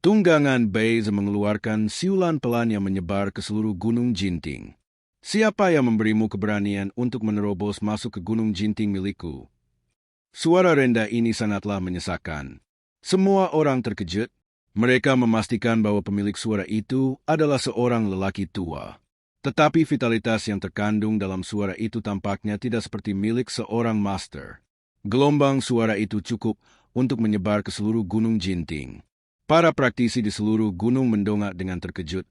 Tunggangan Beize mengeluarkan siulan pelan yang menyebar ke seluruh Gunung Jinting. Siapa yang memberimu keberanian untuk menerobos masuk ke Gunung Jinting milikku? Suara rendah ini sangatlah menyesakan. Semua orang terkejut. Mereka memastikan bahwa pemilik suara itu adalah seorang lelaki tua. Tetapi vitalitas yang terkandung dalam suara itu tampaknya tidak seperti milik seorang master. Gelombang suara itu cukup untuk menyebar ke seluruh Gunung Jinting. Para praktisi di seluruh gunung mendongak dengan terkejut,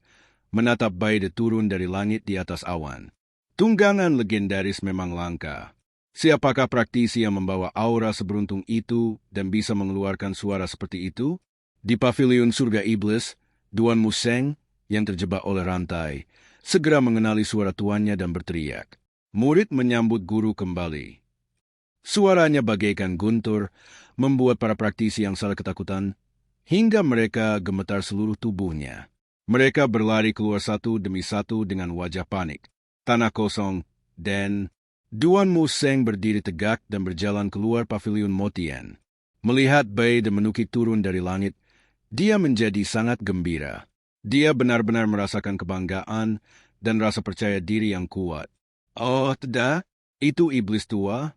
menatap Beize turun dari langit di atas awan. Tunggangan legendaris memang langka. Siapakah praktisi yang membawa aura seberuntung itu dan bisa mengeluarkan suara seperti itu? Di pavilion surga iblis, Duan Museng yang terjebak oleh rantai segera mengenali suara tuannya dan berteriak. Murid menyambut guru kembali. Suaranya bagaikan guntur, membuat para praktisi yang salah ketakutan, hingga mereka gemetar seluruh tubuhnya. Mereka berlari keluar satu demi satu dengan wajah panik. Tanah kosong, dan Duan Museng berdiri tegak dan berjalan keluar pavilion Motian. Melihat Beize menukik turun dari langit, dia menjadi sangat gembira. Dia benar-benar merasakan kebanggaan dan rasa percaya diri yang kuat. Oh, tidak, itu iblis tua.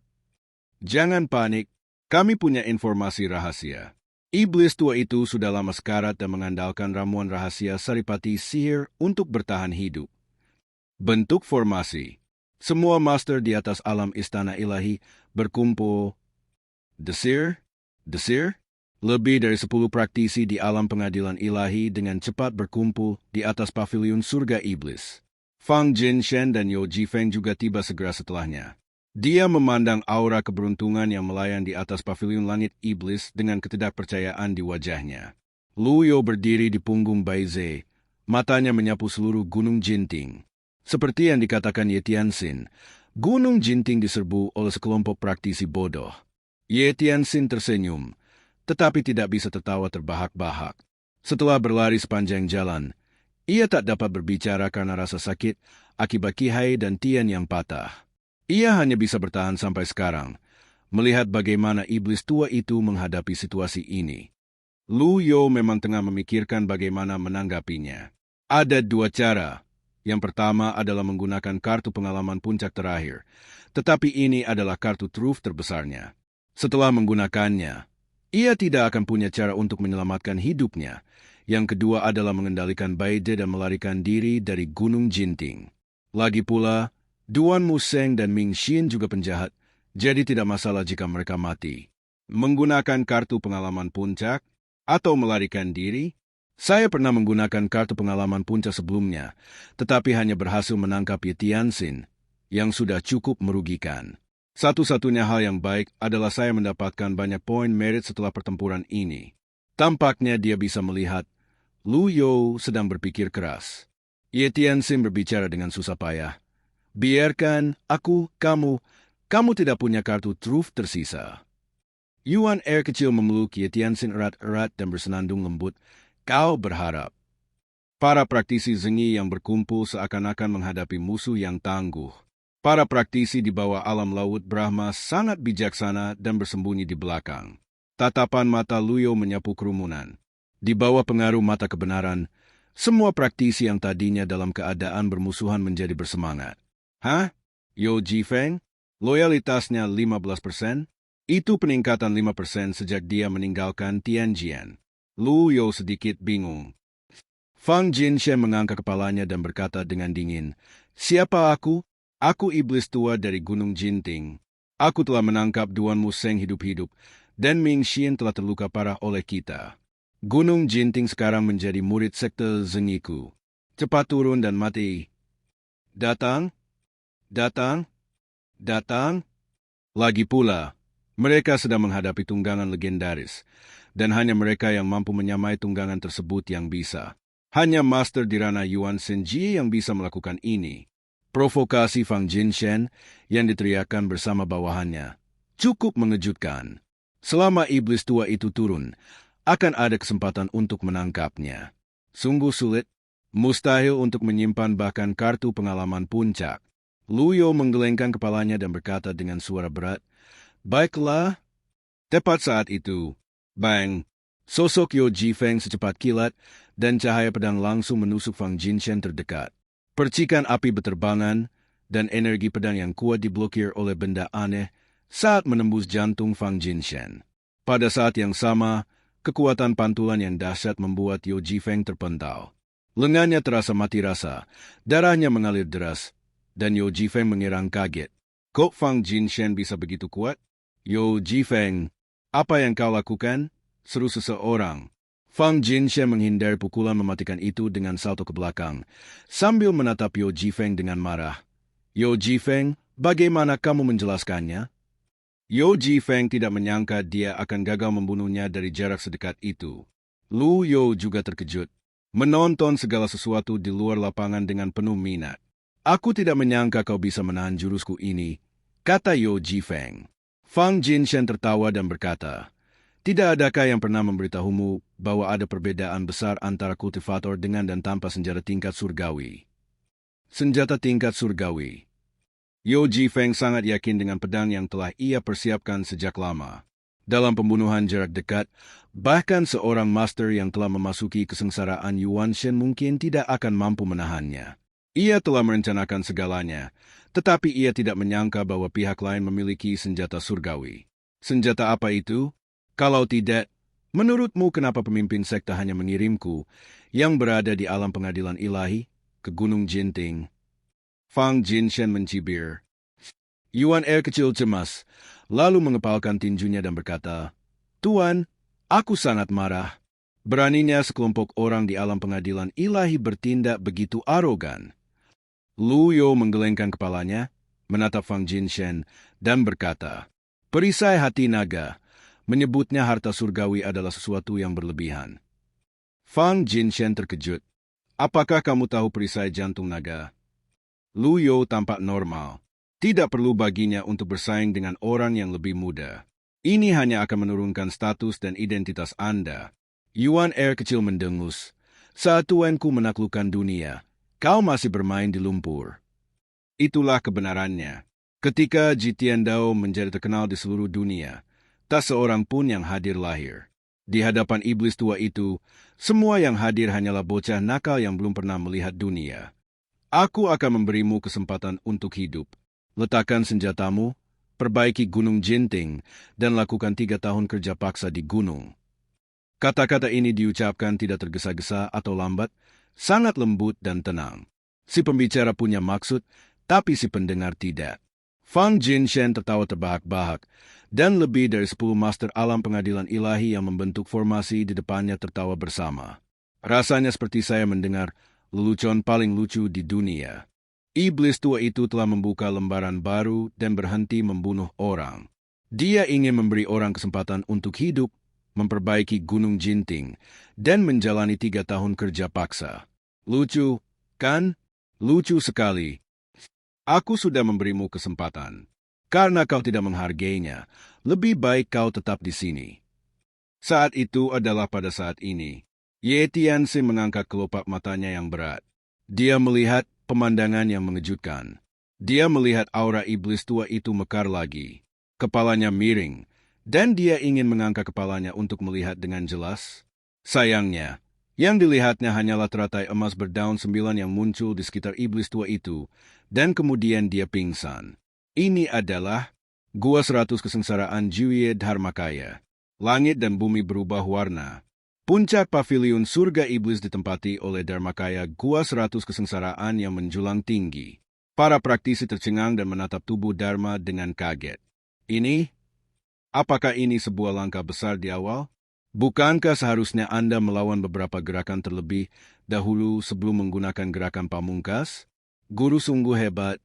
Jangan panik, kami punya informasi rahasia. Iblis tua itu sudah lama sekarat dan mengandalkan ramuan rahasia Saripati sihir untuk bertahan hidup. Bentuk formasi. Semua master di atas alam istana ilahi berkumpul. Desir? Lebih dari 10 praktisi di alam pengadilan ilahi dengan cepat berkumpul di atas pavilion surga iblis. Fang Jinshen dan Yo Jifeng juga tiba segera setelahnya. Dia memandang aura keberuntungan yang melayan di atas pavilion langit iblis dengan ketidakpercayaan di wajahnya. Lu Yo berdiri di punggung Beize, matanya menyapu seluruh Gunung Jinting. Seperti yang dikatakan Ye Tianxin, Gunung Jinting diserbu oleh sekelompok praktisi bodoh. Ye Tianxin tersenyum, tetapi tidak bisa tertawa terbahak-bahak. Setelah berlari sepanjang jalan, ia tak dapat berbicara karena rasa sakit akibat Qihai dan Tian yang patah. Ia hanya bisa bertahan sampai sekarang, melihat bagaimana iblis tua itu menghadapi situasi ini. Lu Yo memang tengah memikirkan bagaimana menanggapinya. Ada 2 cara. Yang pertama adalah menggunakan kartu pengalaman puncak terakhir, tetapi ini adalah kartu truf terbesarnya. Setelah menggunakannya, ia tidak akan punya cara untuk menyelamatkan hidupnya. Yang kedua adalah mengendalikan Beize dan melarikan diri dari Gunung Jinting. Lagi pula, Duan Museng dan Ming Xin juga penjahat, jadi tidak masalah jika mereka mati. Menggunakan kartu pengalaman puncak atau melarikan diri? Saya pernah menggunakan kartu pengalaman puncak sebelumnya, tetapi hanya berhasil menangkap Ye Tianxin, yang sudah cukup merugikan. Satu-satunya hal yang baik adalah saya mendapatkan banyak poin merit setelah pertempuran ini. Tampaknya dia bisa melihat Lu Yo sedang berpikir keras. Ye Tianxin berbicara dengan susah payah. Biarkan kamu tidak punya kartu truf tersisa. Yuan Air kecil memeluk Ye Tianxin erat-erat dan bersenandung lembut. Kau berharap. Para praktisi Zengi yang berkumpul seakan-akan menghadapi musuh yang tangguh. Para praktisi di bawah alam laut Brahma sangat bijaksana dan bersembunyi di belakang. Tatapan mata Lu Yo menyapu kerumunan. Di bawah pengaruh mata kebenaran, semua praktisi yang tadinya dalam keadaan bermusuhan menjadi bersemangat. Hah? Yo Jifeng? Loyalitasnya 15%? Itu peningkatan 5% sejak dia meninggalkan Tianjian. Lu Yo sedikit bingung. Fang Jinshen mengangkat kepalanya dan berkata dengan dingin, "Siapa aku? Aku iblis tua dari Gunung Jinting. Aku telah menangkap Duan Museng hidup-hidup, dan Ming Xin telah terluka parah oleh kita. Gunung Jinting sekarang menjadi murid sekte Zengiku. Cepat turun dan mati." Datang. Lagi pula, mereka sedang menghadapi tunggangan legendaris, dan hanya mereka yang mampu menyamai tunggangan tersebut yang bisa. Hanya master di ranah Yuan Senji yang bisa melakukan ini. Provokasi Fang Jinshen yang diteriakkan bersama bawahannya cukup mengejutkan. Selama iblis tua itu turun, akan ada kesempatan untuk menangkapnya. Sungguh sulit, mustahil untuk menyimpan bahkan kartu pengalaman puncak. Lu Yo menggelengkan kepalanya dan berkata dengan suara berat, "Baiklah." Tepat saat itu, bang, Sosok Yo Jifeng secepat kilat dan cahaya pedang langsung menusuk Fang Jinshen terdekat. Percikan api berterbangan dan energi pedang yang kuat diblokir oleh benda aneh saat menembus jantung Fang Jinshen. Pada saat yang sama, kekuatan pantulan yang dahsyat membuat Yo Jifeng terpental. Lengannya terasa mati rasa, darahnya mengalir deras, dan Yo Jifeng mengirang kaget. Kok Fang Jinshen bisa begitu kuat? Yo Jifeng, apa yang kau lakukan? Seru seseorang. Fang Jinshen menghindari pukulan mematikan itu dengan salto ke belakang, sambil menatap Yo Jifeng dengan marah. Yo Jifeng, bagaimana kamu menjelaskannya? Yo Jifeng tidak menyangka dia akan gagal membunuhnya dari jarak sedekat itu. Lu Yo juga terkejut, menonton segala sesuatu di luar lapangan dengan penuh minat. Aku tidak menyangka kau bisa menahan jurusku ini, kata Yo Jifeng. Fang Jinshen tertawa dan berkata, tidak adakah yang pernah memberitahumu bahwa ada perbedaan besar antara kultivator dengan dan tanpa senjata tingkat surgawi? Senjata tingkat surgawi. Yo Jifeng sangat yakin dengan pedang yang telah ia persiapkan sejak lama. Dalam pembunuhan jarak dekat, bahkan seorang master yang telah memasuki kesengsaraan Yuan Shen mungkin tidak akan mampu menahannya. Ia telah merencanakan segalanya, tetapi ia tidak menyangka bahwa pihak lain memiliki senjata surgawi. Senjata apa itu? Kalau tidak, menurutmu kenapa pemimpin sekte hanya mengirimku yang berada di alam pengadilan ilahi ke Gunung Jinting? Fang Jinshen mencibir. Yuan kecil cemas, lalu mengepalkan tinjunya dan berkata, Tuan, aku sangat marah. Beraninya sekelompok orang di alam pengadilan ilahi bertindak begitu arogan. Lu Yo menggelengkan kepalanya, menatap Fang Jinshen, dan berkata, perisai hati naga, menyebutnya harta surgawi adalah sesuatu yang berlebihan. Fang Jinshen terkejut. Apakah kamu tahu perisai jantung naga? Lu Yo tampak normal. Tidak perlu baginya untuk bersaing dengan orang yang lebih muda. Ini hanya akan menurunkan status dan identitas Anda. Yuan kecil mendengus. Saat tuanku menaklukkan dunia, kau masih bermain di lumpur. Itulah kebenarannya. Ketika Jitian Dao menjadi terkenal di seluruh dunia, tak seorang pun yang hadir lahir. Di hadapan iblis tua itu, semua yang hadir hanyalah bocah nakal yang belum pernah melihat dunia. Aku akan memberimu kesempatan untuk hidup. Letakkan senjatamu, perbaiki Gunung Jinting, dan lakukan 3 tahun kerja paksa di gunung. Kata-kata ini diucapkan tidak tergesa-gesa atau lambat, sangat lembut dan tenang. Si pembicara punya maksud, tapi si pendengar tidak. Fang Jinshen tertawa terbahak-bahak, dan lebih dari 10 master alam pengadilan ilahi yang membentuk formasi di depannya tertawa bersama. Rasanya seperti saya mendengar lelucon paling lucu di dunia. Iblis tua itu telah membuka lembaran baru dan berhenti membunuh orang. Dia ingin memberi orang kesempatan untuk hidup, memperbaiki Gunung Jinting, dan menjalani 3 tahun kerja paksa. Lucu, kan? Lucu sekali. Aku sudah memberimu kesempatan. Karena kau tidak menghargainya, lebih baik kau tetap di sini. Saat itu adalah pada saat ini. Ye Tianxi mengangkat kelopak matanya yang berat. Dia melihat pemandangan yang mengejutkan. Dia melihat aura iblis tua itu mekar lagi. Kepalanya miring, dan dia ingin mengangkat kepalanya untuk melihat dengan jelas. Sayangnya, yang dilihatnya hanyalah teratai emas berdaun 9 yang muncul di sekitar iblis tua itu, dan kemudian dia pingsan. Ini adalah Gua 100 Kesengsaraan Juye Dharmakaya. Langit dan bumi berubah warna. Puncak pavilion surga iblis ditempati oleh Dharmakaya Gua 100 Kesengsaraan yang menjulang tinggi. Para praktisi tercengang dan menatap tubuh Dharma dengan kaget. Apakah ini sebuah langkah besar di awal? Bukankah seharusnya Anda melawan beberapa gerakan terlebih dahulu sebelum menggunakan gerakan pamungkas? Guru sungguh hebat.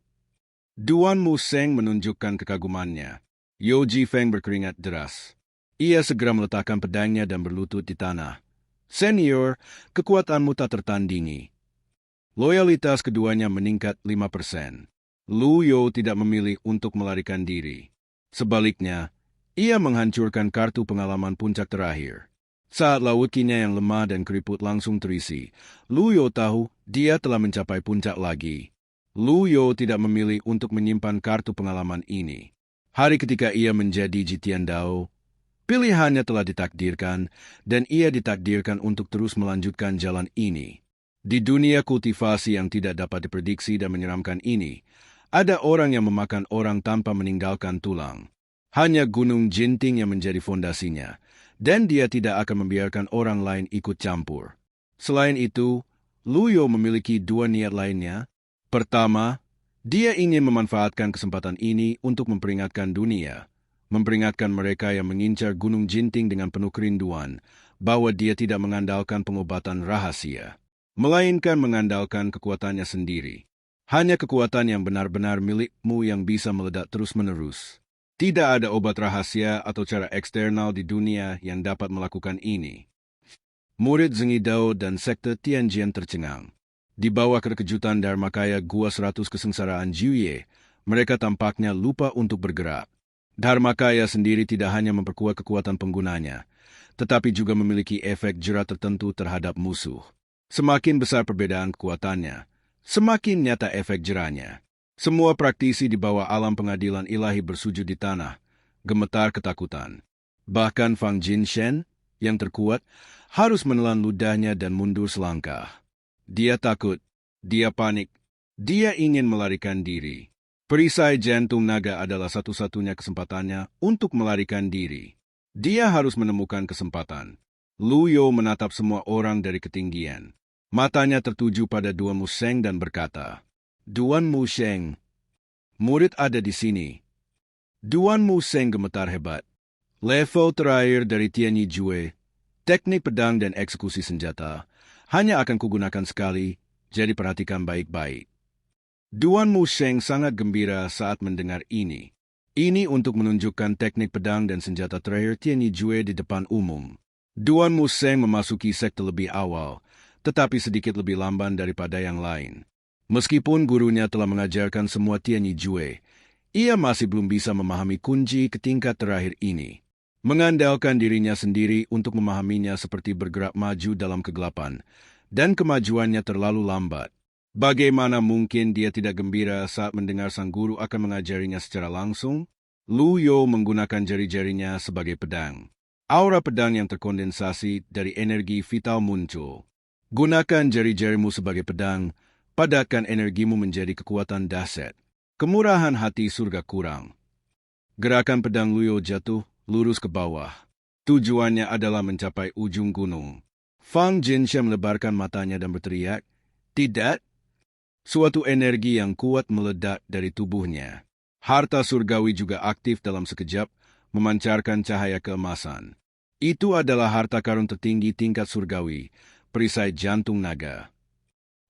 Duan Mu Seng menunjukkan kekagumannya. Yo Jifeng berkeringat deras. Ia segera meletakkan pedangnya dan berlutut di tanah. Senior, kekuatanmu tak tertandingi. Loyalitas keduanya meningkat 5%. Lu Yo tidak memilih untuk melarikan diri. Sebaliknya, ia menghancurkan kartu pengalaman puncak terakhir. Saat laut kinya yang lemah dan keriput langsung terisi, Lu Yo tahu dia telah mencapai puncak lagi. Lu Yo tidak memilih untuk menyimpan kartu pengalaman ini. Hari ketika ia menjadi Jitian Dao, Pilihannya telah ditakdirkan, dan ia ditakdirkan untuk terus melanjutkan jalan ini. Di dunia kultivasi yang tidak dapat diprediksi dan menyeramkan ini, ada orang yang memakan orang tanpa meninggalkan tulang. Hanya Gunung Jinting yang menjadi fondasinya, dan dia tidak akan membiarkan orang lain ikut campur. Selain itu, Luyo memiliki dua niat lainnya. Pertama, dia ingin memanfaatkan kesempatan ini untuk memperingatkan dunia, memperingatkan mereka yang mengincar Gunung Jinting dengan penuh kerinduan, bahwa dia tidak mengandalkan pengobatan rahasia, melainkan mengandalkan kekuatannya sendiri. Hanya kekuatan yang benar-benar milikmu yang bisa meledak terus-menerus. Tidak ada obat rahasia atau cara eksternal di dunia yang dapat melakukan ini. Murid Zengi Dao dan sekte Tianjian tercengang. Di bawah keterkejutan Dharmakaya Gua 100 Kesengsaraan Jiuye, mereka tampaknya lupa untuk bergerak. Dharmakaya sendiri tidak hanya memperkuat kekuatan penggunanya, tetapi juga memiliki efek jerat tertentu terhadap musuh. Semakin besar perbedaan kekuatannya, semakin nyata efek jerahnya. Semua praktisi di bawah alam pengadilan ilahi bersujud di tanah, gemetar ketakutan. Bahkan Fang Jinshen, yang terkuat, harus menelan ludahnya dan mundur selangkah. Dia takut, dia panik, dia ingin melarikan diri. Perisai jantung naga adalah satu-satunya kesempatannya untuk melarikan diri. Dia harus menemukan kesempatan. Luyo menatap semua orang dari ketinggian. Matanya tertuju pada Duan Musheng dan berkata, "Duan Musheng, murid ada di sini." Duan Musheng gemetar hebat. Level terakhir dari Tianyi Jue, teknik pedang dan eksekusi senjata, hanya akan kugunakan sekali, jadi perhatikan baik-baik. Duan Musheng sangat gembira saat mendengar ini. Ini untuk menunjukkan teknik pedang dan senjata terakhir Tianyi Jue di depan umum. Duan Musheng memasuki sekte lebih awal, tetapi sedikit lebih lamban daripada yang lain. Meskipun gurunya telah mengajarkan semua Tianyi Jue, ia masih belum bisa memahami kunci ke tingkat terakhir ini. Mengandalkan dirinya sendiri untuk memahaminya seperti bergerak maju dalam kegelapan, dan kemajuannya terlalu lambat. Bagaimana mungkin dia tidak gembira saat mendengar sang guru akan mengajarinya secara langsung? Luyo menggunakan jari-jarinya sebagai pedang. Aura pedang yang terkondensasi dari energi vital muncul. Gunakan jari-jarimu sebagai pedang, padatkan energimu menjadi kekuatan dahsyat. Kemurahan hati surga kurang. Gerakan pedang Luyo jatuh, lurus ke bawah. Tujuannya adalah mencapai ujung gunung. Fang Jinshen melebarkan matanya dan berteriak, "Tidak!" Suatu energi yang kuat meledak dari tubuhnya. Harta surgawi juga aktif dalam sekejap, memancarkan cahaya keemasan. Itu adalah harta karun tertinggi tingkat surgawi, perisai jantung naga.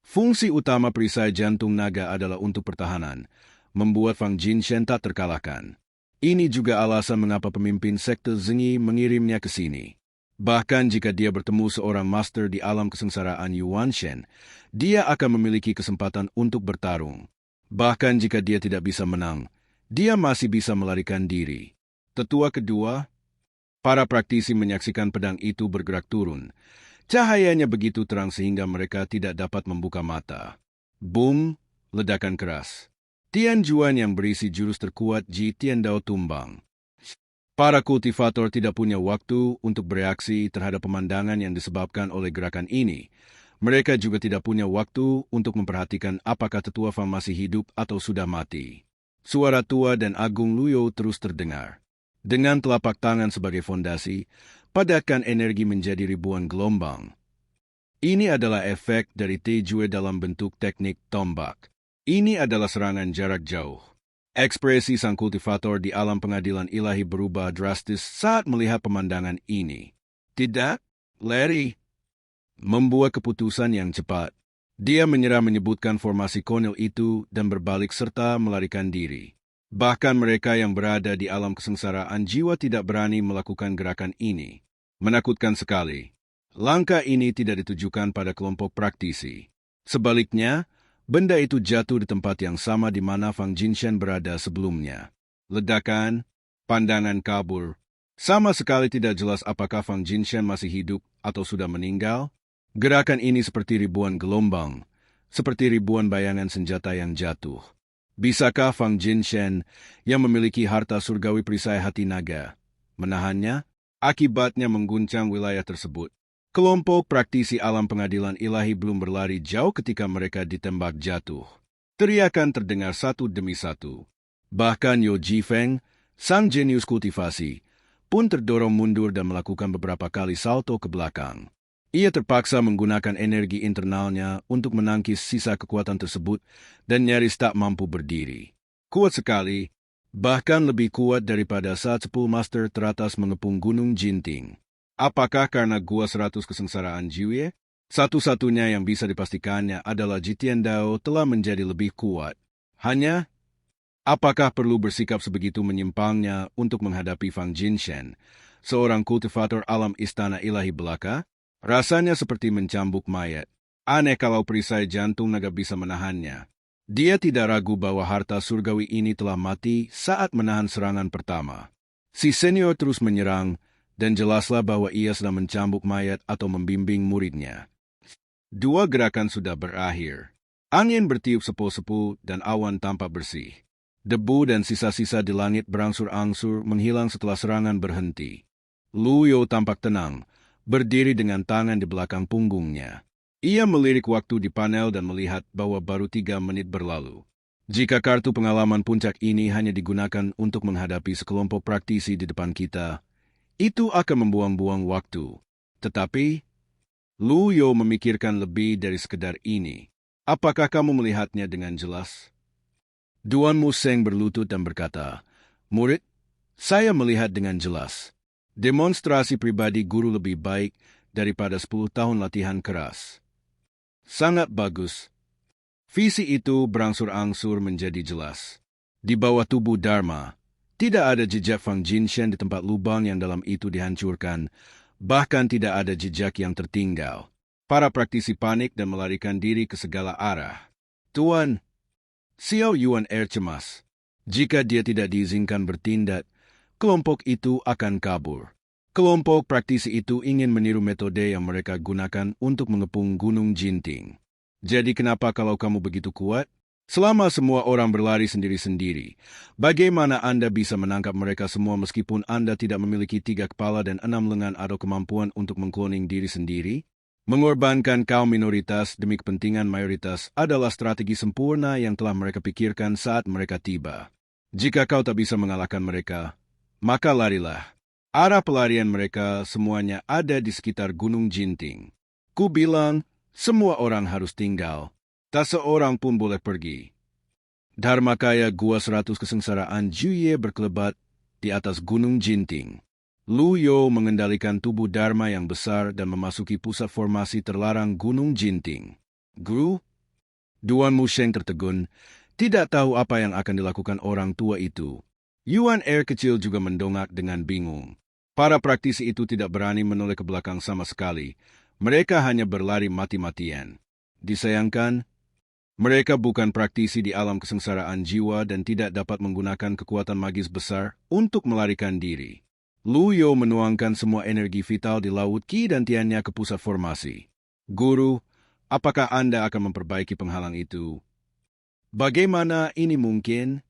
Fungsi utama perisai jantung naga adalah untuk pertahanan, membuat Fang Jinshen tak terkalahkan. Ini juga alasan mengapa pemimpin sekte Zengi mengirimnya ke sini. Bahkan jika dia bertemu seorang master di alam kesengsaraan Yuan Shen, dia akan memiliki kesempatan untuk bertarung. Bahkan jika dia tidak bisa menang, dia masih bisa melarikan diri. Tetua kedua, para praktisi menyaksikan pedang itu bergerak turun. Cahayanya begitu terang sehingga mereka tidak dapat membuka mata. Boom, ledakan keras. Tian Juan yang berisi jurus terkuat Ji Tiandao tumbang. Para kultivator tidak punya waktu untuk bereaksi terhadap pemandangan yang disebabkan oleh gerakan ini. Mereka juga tidak punya waktu untuk memperhatikan apakah tetua Fang masih hidup atau sudah mati. Suara tua dan agung Luyo terus terdengar. Dengan telapak tangan sebagai fondasi, padatkan energi menjadi ribuan gelombang. Ini adalah efek dari Tejue dalam bentuk teknik tombak. Ini adalah serangan jarak jauh. Ekspresi sang kultivator di alam pengadilan ilahi berubah drastis saat melihat pemandangan ini. Tidak, Larry. Membuat keputusan yang cepat. Dia menyerah menyebutkan formasi konyol itu dan berbalik serta melarikan diri. Bahkan mereka yang berada di alam kesengsaraan jiwa tidak berani melakukan gerakan ini. Menakutkan sekali. Langkah ini tidak ditujukan pada kelompok praktisi. Sebaliknya, benda itu jatuh di tempat yang sama di mana Fang Jinshen berada sebelumnya. Ledakan, pandangan kabur. Sama sekali tidak jelas apakah Fang Jinshen masih hidup atau sudah meninggal. Gerakan ini seperti ribuan gelombang, seperti ribuan bayangan senjata yang jatuh. Bisakah Fang Jinshen yang memiliki harta surgawi perisai hati naga menahannya? Akibatnya mengguncang wilayah tersebut. Kelompok praktisi alam pengadilan ilahi belum berlari jauh ketika mereka ditembak jatuh. Teriakan terdengar satu demi satu. Bahkan Yo Jifeng, sang jenius kultivasi, pun terdorong mundur dan melakukan beberapa kali salto ke belakang. Ia terpaksa menggunakan energi internalnya untuk menangkis sisa kekuatan tersebut dan nyaris tak mampu berdiri. Kuat sekali, bahkan lebih kuat daripada saat 10 master teratas mengepung Gunung Jinting. Apakah karena Gua 100 Kesengsaraan Jiwie? Satu-satunya yang bisa dipastikannya adalah Jitian Dao telah menjadi lebih kuat. Hanya, apakah perlu bersikap sebegitu menyimpangnya untuk menghadapi Fang Jinshen, seorang kultivator alam istana ilahi belaka? Rasanya seperti mencambuk mayat. Aneh kalau perisai jantung naga bisa menahannya. Dia tidak ragu bahwa harta surgawi ini telah mati saat menahan serangan pertama. Si senior terus menyerang, dan jelaslah bahwa ia sedang mencambuk mayat atau membimbing muridnya. Dua gerakan sudah berakhir. Angin bertiup sepo-sepo dan awan tampak bersih. Debu dan sisa-sisa di langit berangsur-angsur menghilang setelah serangan berhenti. Lu Yo tampak tenang, berdiri dengan tangan di belakang punggungnya. Ia melirik waktu di panel dan melihat bahwa baru 3 menit berlalu. Jika kartu pengalaman puncak ini hanya digunakan untuk menghadapi sekelompok praktisi di depan kita, itu akan membuang-buang waktu. Tetapi, Lu Yo memikirkan lebih dari sekedar ini. Apakah kamu melihatnya dengan jelas? Duan Museng berlutut dan berkata, "Murid, saya melihat dengan jelas. Demonstrasi pribadi guru lebih baik daripada 10 tahun latihan keras. Sangat bagus." Visi itu berangsur-angsur menjadi jelas. Di bawah tubuh Dharma, tidak ada jejak Fang Jinshen di tempat lubang yang dalam itu dihancurkan, bahkan tidak ada jejak yang tertinggal. Para praktisi panik dan melarikan diri ke segala arah. Tuan, Xiao Yuan cemas. Jika dia tidak diizinkan bertindak, kelompok itu akan kabur. Kelompok praktisi itu ingin meniru metode yang mereka gunakan untuk mengepung Gunung Jinting. Jadi kenapa kalau kamu begitu kuat? Selama semua orang berlari sendiri-sendiri, bagaimana Anda bisa menangkap mereka semua meskipun Anda tidak memiliki 3 kepala dan 6 lengan atau kemampuan untuk mengkloning diri sendiri? Mengorbankan kaum minoritas demi kepentingan mayoritas adalah strategi sempurna yang telah mereka pikirkan saat mereka tiba. Jika kau tak bisa mengalahkan mereka, maka larilah. Arah pelarian mereka semuanya ada di sekitar Gunung Jinting. Ku bilang, semua orang harus tinggal. Tak seorang pun boleh pergi. Dharmakaya Gua 100 Kesengsaraan Jiwie berkelebat di atas Gunung Jinting. Lu Yo mengendalikan tubuh Dharma yang besar dan memasuki pusat formasi terlarang Gunung Jinting. Guru? Duan Musheng tertegun, tidak tahu apa yang akan dilakukan orang tua itu. Yuan kecil juga mendongak dengan bingung. Para praktisi itu tidak berani menoleh ke belakang sama sekali. Mereka hanya berlari mati-matian. Disayangkan, mereka bukan praktisi di alam kesengsaraan jiwa dan tidak dapat menggunakan kekuatan magis besar untuk melarikan diri. Lu Yo menuangkan semua energi vital di laut Qi dan Tiannya ke pusat formasi. Guru, apakah Anda akan memperbaiki penghalang itu? Bagaimana ini mungkin?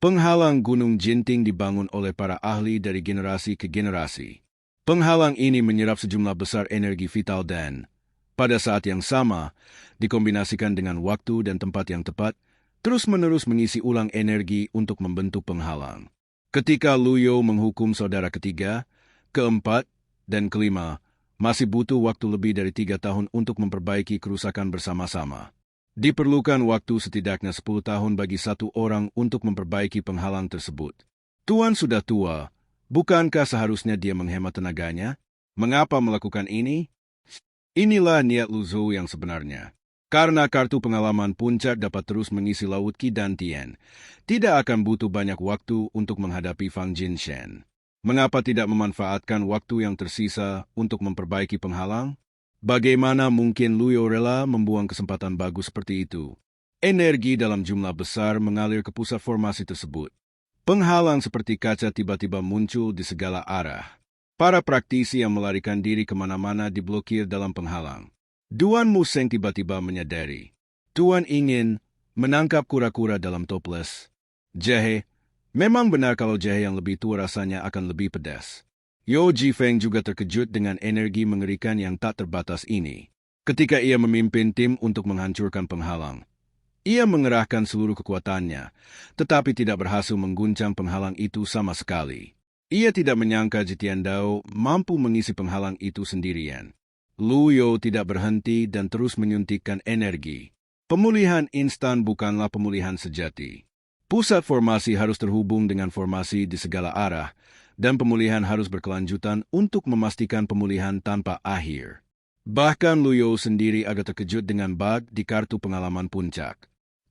Penghalang Gunung Jinting dibangun oleh para ahli dari generasi ke generasi. Penghalang ini menyerap sejumlah besar energi vital dan, pada saat yang sama, dikombinasikan dengan waktu dan tempat yang tepat, terus-menerus mengisi ulang energi untuk membentuk penghalang. Ketika Lu Yo menghukum saudara ketiga, keempat, dan kelima, masih butuh waktu lebih dari 3 tahun untuk memperbaiki kerusakan bersama-sama. Diperlukan waktu setidaknya 10 tahun bagi satu orang untuk memperbaiki penghalang tersebut. Tuan sudah tua, bukankah seharusnya dia menghemat tenaganya? Mengapa melakukan ini? Inilah niat Lu Zhou yang sebenarnya. Karena kartu pengalaman puncak dapat terus mengisi laut Qi dan Tian, tidak akan butuh banyak waktu untuk menghadapi Fang Jinshen. Mengapa tidak memanfaatkan waktu yang tersisa untuk memperbaiki penghalang? Bagaimana mungkin Lu Yo rela membuang kesempatan bagus seperti itu? Energi dalam jumlah besar mengalir ke pusat formasi tersebut. Penghalang seperti kaca tiba-tiba muncul di segala arah. Para praktisi yang melarikan diri kemana-mana diblokir dalam penghalang. Duan Museng tiba-tiba menyadari. Tuan ingin menangkap kura-kura dalam toples. Jahe, memang benar kalau jahe yang lebih tua rasanya akan lebih pedas. Yo Jifeng juga terkejut dengan energi mengerikan yang tak terbatas ini. Ketika ia memimpin tim untuk menghancurkan penghalang, ia mengerahkan seluruh kekuatannya, tetapi tidak berhasil mengguncang penghalang itu sama sekali. Ia tidak menyangka Jitian Dao mampu mengisi penghalang itu sendirian. Lu Yo tidak berhenti dan terus menyuntikkan energi. Pemulihan instan bukanlah pemulihan sejati. Pusat formasi harus terhubung dengan formasi di segala arah, dan pemulihan harus berkelanjutan untuk memastikan pemulihan tanpa akhir. Bahkan Lu Yo sendiri agak terkejut dengan bug di kartu pengalaman puncak.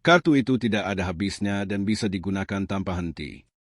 Kartu itu tidak ada habisnya dan bisa digunakan tanpa henti.